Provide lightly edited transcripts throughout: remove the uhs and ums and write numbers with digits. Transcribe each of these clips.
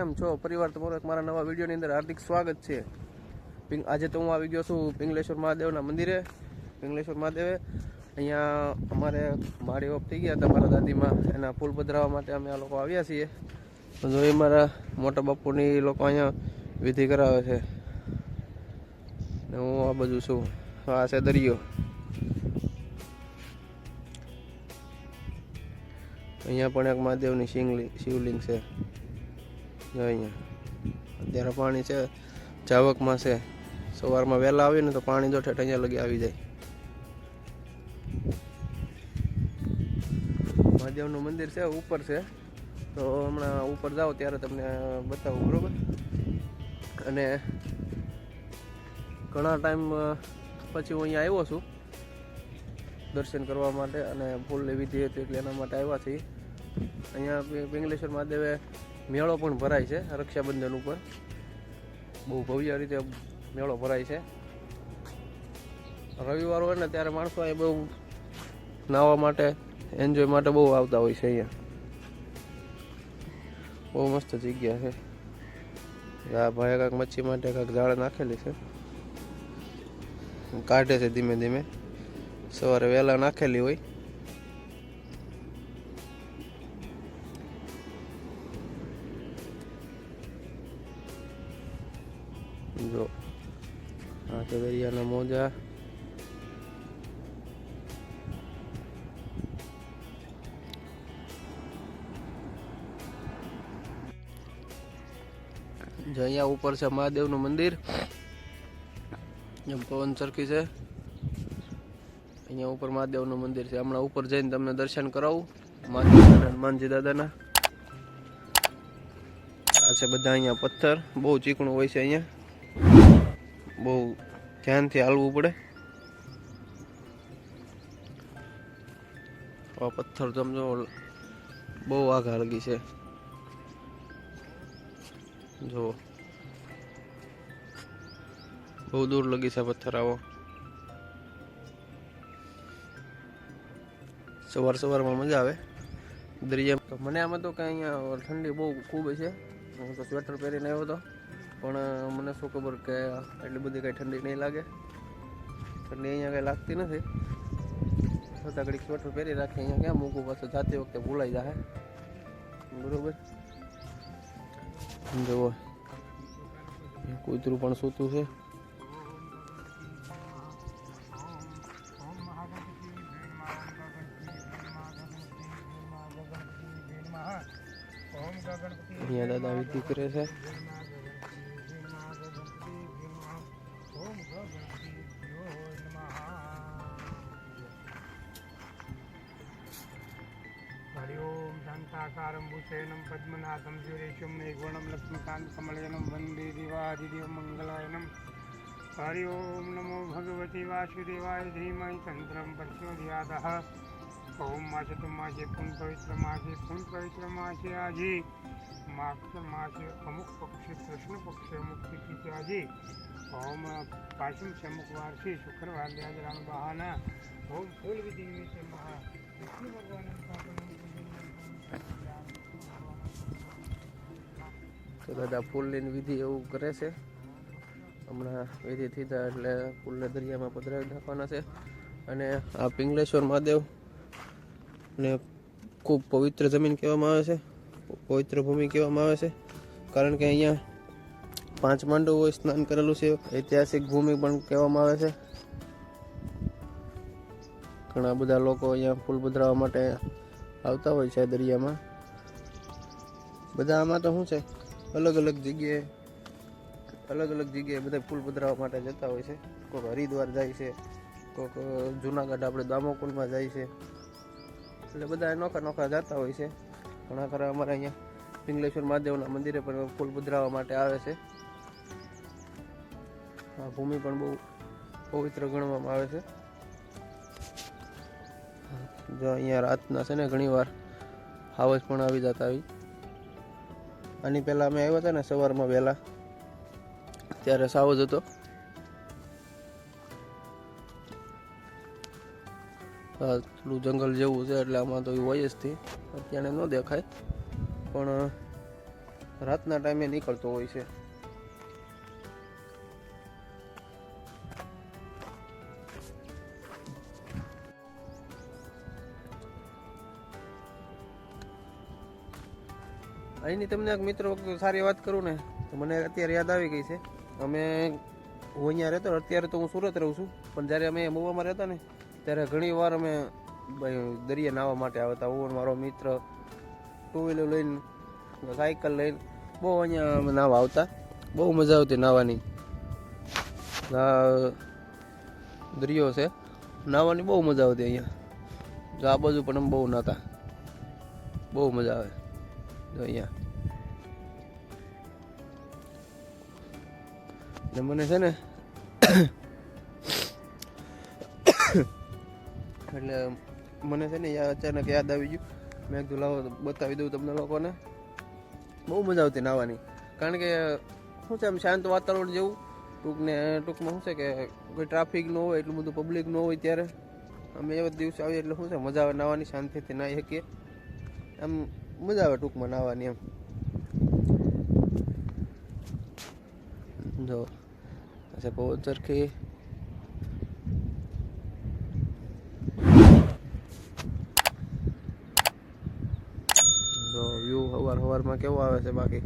કેમ છો પરિવાર? તમારો એક મારા નવા વિડીયોની અંદર હાર્દિક સ્વાગત છે. આજે તો હું આવી ગયો છું પિંગલેશ્વર મહાદેવના મંદિરે. પિંગલેશ્વર મહાદેવે અહીંયા અમારે માળી ઓફ થઈ ગયા હતા મારા દાદીમાં, એના ફૂલ પધરાવવા માટે અમે આ લોકો આવ્યા છીએ. જો એ મારા મોટા બાપુની લોકો અહીંયા વિધિ કરાવે છે ને હું આ બાજુ છું. આ છે દરિયો. અહીંયા પણ એક મહાદેવની શિવલિંગ છે. જો અહીંયા અત્યારે પાણી છે, જાવકમાં છે. સવારમાં વહેલા આવીએ ને તો પાણી જો ઠેઠ અહીંયા લગી આવી જાય. મહાદેવનું મંદિર છે, ઉપર છે, તો હમણાં ઉપર જાઓ ત્યારે તમને બતાવું, બરોબર? અને ઘણા ટાઈમ પછી હું અહીંયા આવ્યો છું દર્શન કરવા માટે, અને ફૂલની વિધિ હતી એટલે એના માટે આવ્યા છીએ. અહીંયા પિંગલેશ્વર મહાદેવે મેળો પણ ભરાય છે રક્ષાબંધન ઉપર. બહુ ભવ્ય રીતે મેળો ભરાય છે. રવિવાર હોય ને ત્યારે માણસો અહીં બહુ નાહવા માટે, એન્જોય માટે બહુ આવતા હોય છે. અહીંયા બહુ મસ્ત જગ્યા છે. આ ભાઈ કાંઈક મચ્છી માટે કાંઈક જાળ નાખેલી છે, કાઢે છે ધીમે ધીમે. સવારે વહેલા નાખેલી હોય. જો આ છે દરિયાના મોજા. જો અહીંયા ઉપર છે મહાદેવનું મંદિર. એમ પવન સરખી છે. અહીંયા ઉપર મહાદેવનું મંદિર છે. હમણાં ઉપર જઈને તમને દર્શન કરાવું હનુમાનજી દાદાના. આ છે બધા અહીંયા પથ્થર, બહુ ચીકણું હોય છે. અહીંયા બહુ ધ્યાનથી હાલવું પડે. આ પથ્થર સમજો બહુ આઘા લગી છે. જો બહુ દૂર લગી છે પથ્થર. આવો સવારમાં મજા આવે દરિયા. તો મને આમાં તો કે અહીંયા ઠંડી બહુ ખૂબ છે. હું તો સ્વેટર પહેરીને આવ્યો હતો, પણ મને શું ખબર કે એટલી બધી કંઈ ઠંડી નહીં લાગે. ઠંડી અહીંયા કંઈ લાગતી નથી. છતાં ઘડીક સ્વેટર પહેરી રાખી. અહીંયા ક્યાં મૂકવું, પાછું જાતી વખતે ભૂલાઈ જાય, બરોબર? જુઓ કૂતરું પણ સૂતું છે. અહીંયા દાદા વિધિ કરે છે. हरिओम शांताकारं भूषणं पद्मनाभं सुरेशं मेघवर्णं लक्ष्मीकांत कमलनयनं वंदे देवादिदेव मंगलायनं. हरिओम नमो भगवते वासुदेवाय धीमहि तंत्रं प्रचोदयात्. ओम मासे तो मासे पुण्य पवित्र मासे आजी माघ मासे अमुक पक्षी कृष्ण पक्ष मुक्ति की आजी. ओम पाशम शमुखवार से शुक्रवार आज राम बहाना. ओम फूल विधि से महा विष्णु भगवान તો દાદા ફૂલની વિધિ એવું કરે છે. હમણાં વિધિ થઈ જાય એટલે ફૂલને દરિયામાં પધરાવી નાખવાના છે. અને આ પિંગલેશ્વર મહાદેવ ને ખૂબ પવિત્ર જમીન કહેવામાં આવે છે, પવિત્ર ભૂમિ કહેવામાં આવે છે. કારણ કે અહીંયા 5 માંડવોએ સ્નાન કરેલું છે. ઐતિહાસિક ભૂમિ પણ કહેવામાં આવે છે. ઘણા બધા લોકો અહીંયા ફૂલ પધરાવવા માટે આવતા હોય છે દરિયામાં. બધા આમાં તો શું છે, અલગ અલગ જગ્યાએ બધા ફૂલ પધરાવવા માટે જતા હોય છે. કોઈક હરિદ્વાર જાય છે, કોઈક જુનાગઢ આપણે દામોકુંડમાં જાય છે. એટલે બધા નોખા જતા હોય છે. ઘણા ખરા અમારે અહીંયા પિંગલેશ્વર મહાદેવના મંદિરે પણ ફૂલ પધરાવવા માટે આવે છે. આ ભૂમિ પણ બહુ પવિત્ર ગણવામાં આવે છે. જો અહીંયા રાતના છે ને ઘણી વાર હાવજ પણ આવી જતા આવી. આની પહેલાં અમે આવ્યા હતા ને સવારમાં વહેલા, ત્યારે સાવજ હતો. થોડું જંગલ જેવું છે એટલે આમાં તો હોય જ થી અત્યારે ન દેખાય, પણ રાતના ટાઈમે નીકળતો હોય છે. અહીંની તમને એક મિત્રો સારી વાત કરું ને તો મને અત્યારે યાદ આવી ગઈ છે. અમે હું અહીંયા રહેતો, અત્યારે તો હું સુરત રહું છું, પણ જ્યારે અમે મુંબઈમાં રહેતા ને ત્યારે ઘણી વાર અમે દરિયા નાહવા માટે આવતા. હું મારો મિત્ર ટુ વ્હીલર લઈને, સાયકલ લઈને બહુ અહીંયા અમે નાહવા આવતા. બહુ મજા આવતી નાહવાની. દરિયો છે, નાહવાની બહુ મજા આવતી અહીંયા. જો આ બાજુ પણ અમે બહુ નાહતા, બહુ મજા આવે. જો અહીંયા ને મને છે ને એટલે મને છે ને અચાનક યાદ આવી ગયું. મેં કીધું લાવો બતાવી દઉં તમને લોકોને. બહુ મજા આવતી નાહવાની, કારણ કે શું છે આમ શાંત વાતાવરણ જેવું. ટૂંકમાં શું છે કે કોઈ ટ્રાફિક ન હોય, એટલું બધું પબ્લિક ન હોય ત્યારે અમે એવા દિવસે આવીએ એટલે શું છે મજા આવે નાહવાની, શાંતિથી નાહી શકીએ. આમ મજા આવે ટૂંકમાં નાહવાની એમ. જો अच्छा पवन चरखी जो व्यू हवार में केवो आवे छे. बाकी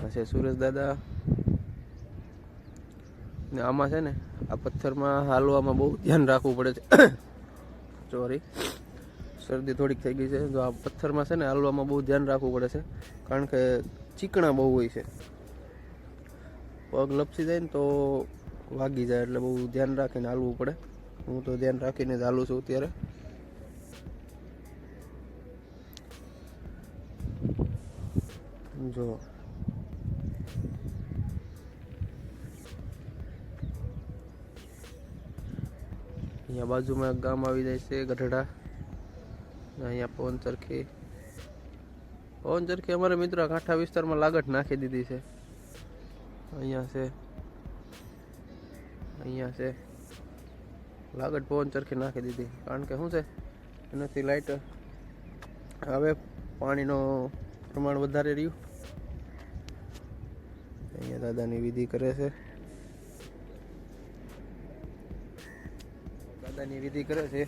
अच्छा सूरज दादा ने आमा छे ने आ पत्थर में हालवामां बहु ध्यान राखवुं पड़े छे. सॉरी शरदी थोड़ी थई गई छे. जो आ पत्थर में छे ने हालवामां बहु ध्यान राखवुं पड़े छे, कारण के चीकणा बहु होय छे. पग लपसी जाए तो वागी जाए, એટલે બહુ ધ્યાન રાખીને હાલવું પડે. હું તો ધ્યાન રાખીને જ હાલું છું અત્યારે. જો અહીંયા બાજુમાં એક ગામ આવી જાય છે ગઢડા. અહીંયા પવન ચરખી અમારા મિત્રો કાંઠા વિસ્તારમાં લાગત નાખી દીધી છે. અહીંયા છે લાગત પવન ચરખી નાખી દીધી, કારણ કે શું છે એનાથી લાઇટ હવે પાણીનો પ્રમાણ વધારે રહ્યું. અહીંયા દાદાની વિધિ કરે છે.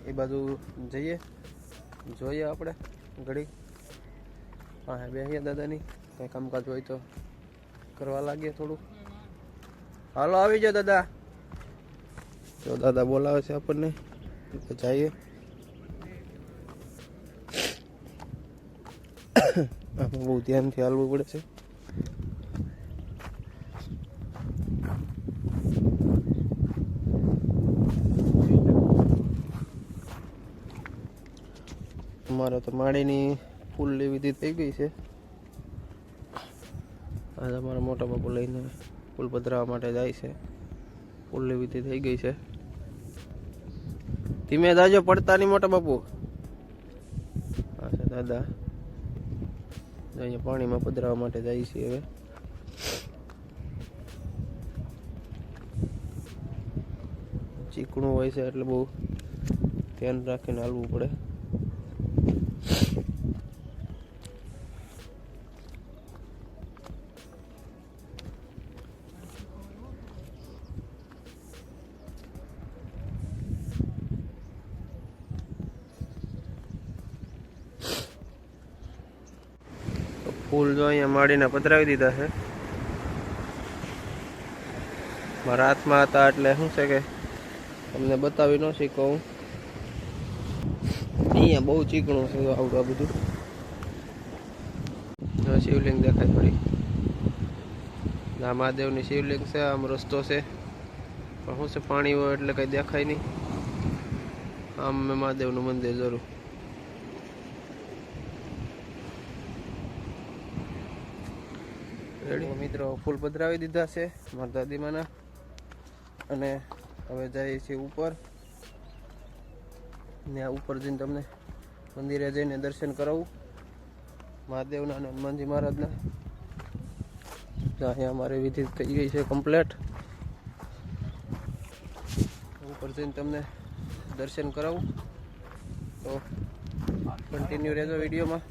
એ બાજુ જઈએ, જોઈએ આપણે ઘડી. હા બેસીએ દાદાની, કંઈ કામકાજ હોય તો કરવા લાગીએ થોડું. હાલો આવી જાઓ દાદા. જો દાદા બોલાવે છે આપણને, તો જઈએ. આમાં બહુ ધ્યાનથી હાલવું પડે છે. અમારે તો માળીની ફૂલની વિધિ થઈ ગઈ છે. આજે અમારા મોટા બાપુ લઈને ફૂલ પધરાવવા માટે જાય છે. ફૂલની વિધિ થઈ ગઈ છે. ધીમે જાજો, પડતા નહીં મોટા બાપુ. અચ્છા દાદા અહીંયા પાણીમાં પધરાવવા માટે જાય છે. હવે ચીકણું હોય છે એટલે બહુ ધ્યાન રાખીને હાલવું પડે. ફૂલ જો અહીંયા માડીને પધરાવી દીધા છે. મારા હાથમાં હતા એટલે શું છે કે તમને બતાવી ન શીખું. અહીંયા બહુ ચીકણું છે આવડું આ બધું. શિવલિંગ દેખાય થોડી. આ મહાદેવની શિવલિંગ છે. આમ રસ્તો છે પણ શું છે પાણી હોય એટલે કઈ દેખાય નહીં. આમ મેં મહાદેવનું મંદિર જરૂર. મિત્રો ફૂલ પધરાવી દીધા છે મારા દાદીમાના, અને હવે જઈએ છીએ ઉપર. ને ઉપર જઈને તમને મંદિરે જઈને દર્શન કરાવું મહાદેવના અને હનુમાનજી મહારાજના. અહીંયા અમારી વિધિ થઈ ગઈ છે કમ્પ્લેટ. ઉપર જઈને તમને દર્શન કરાવું, તો કન્ટિન્યુ રહેજો વિડીયોમાં.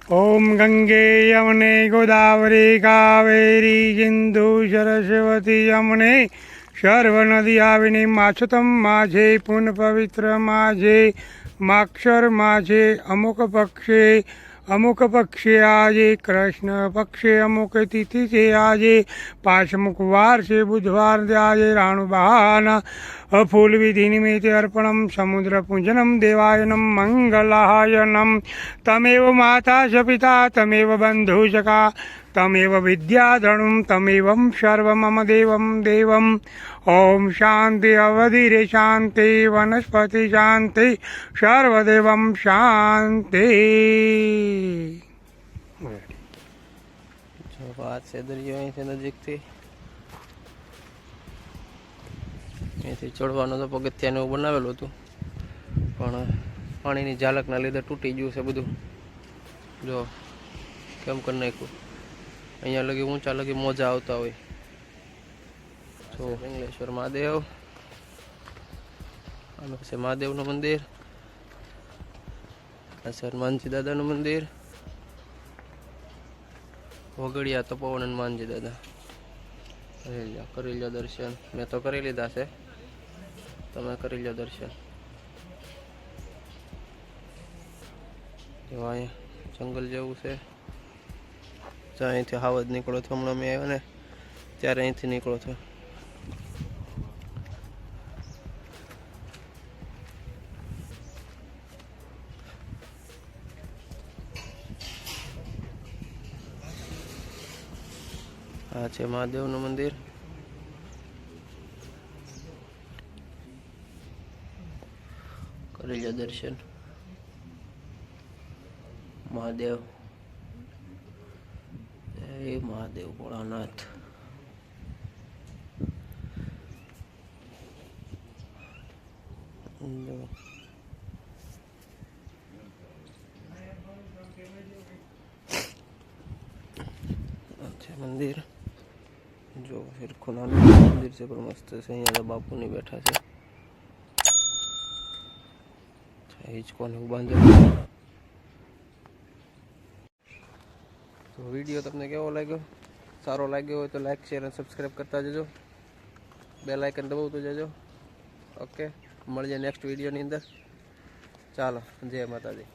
ઓમ ગંગે યમને ગોદાવરી કાવેરી સિંધુ સરસ્વતી યમને સર્વ નદીયાવિની માછતમ माझे પુન પવિત્ર माझे માક્ષર माझे અમુક પક્ષે આજે કૃષ્ણ પક્ષે અમુક તિથિ છે આજે પાછમુખ વાર છે બુધવાર આજે રાણુ બહાના ફૂલ વિધિ નિમિત્તે અર્પણમ સમુદ્ર પૂજનમ દેવાયનમ મંગલાયનમ તમેવ માતા ચ પિતા તમેવ બંધુ સખા તમેવ વિદ્યાધણું તમેવમ સર્વ મમ દેવમ ઓમ શાંતિ અવધિરે શાંતિ વનસ્પતિ શાંતિ સર્વદેવમ શાંતિ. જો વાત છે દરિયો અહીંથી નજીકથી, અહીંથી ચડવાનું તો પગથિયાને એવું બનાવેલું હતું પણ પાણીની ઝાલકના લીધે તૂટી ગયું છે બધું. જો કેમ કરી નાખ્યું. અહીંયા લગી ઊંચા લગી મોજા આવતા હોય. જો પિંગલેશ્વર મહાદેવ, આનું છે મહાદેવનું મંદિર, આ છે હનુમાનજી દાદાનું મંદિર, વગડિયા તપોવન હનુમાનજી દાદા. કરી લો દર્શન. મેં તો કરી લીધા છે, તમે કરી લો દર્શન. જો અહીંયા જંગલ જેવું છે. જ્યાં અહીંથી હાવજ નીકળો છો. હમણાં મેં આવ્યો ને ત્યારે અહીંથી નીકળો છો. આ છે મહાદેવનું મંદિર. કરી લો દર્શન. મહાદેવ, જય મહાદેવ ભોળાનાથ. છે મંદિર. જો હિરખું નાનું મંદિર છે પણ મસ્ત છે. અહીંયા બાપુની બેઠા છે. હિંચકોને બાંધેલું. તો વિડીયો તમને કેવો લાગ્યો? સારો લાગ્યો હોય તો લાઈક શેર અને સબસ્ક્રાઈબ કરતા જજો. બેલ આઇકન દબાવતું જજો. ઓકે, મળીએ નેક્સ્ટ વિડીયોની અંદર. ચાલો, જય માતાજી.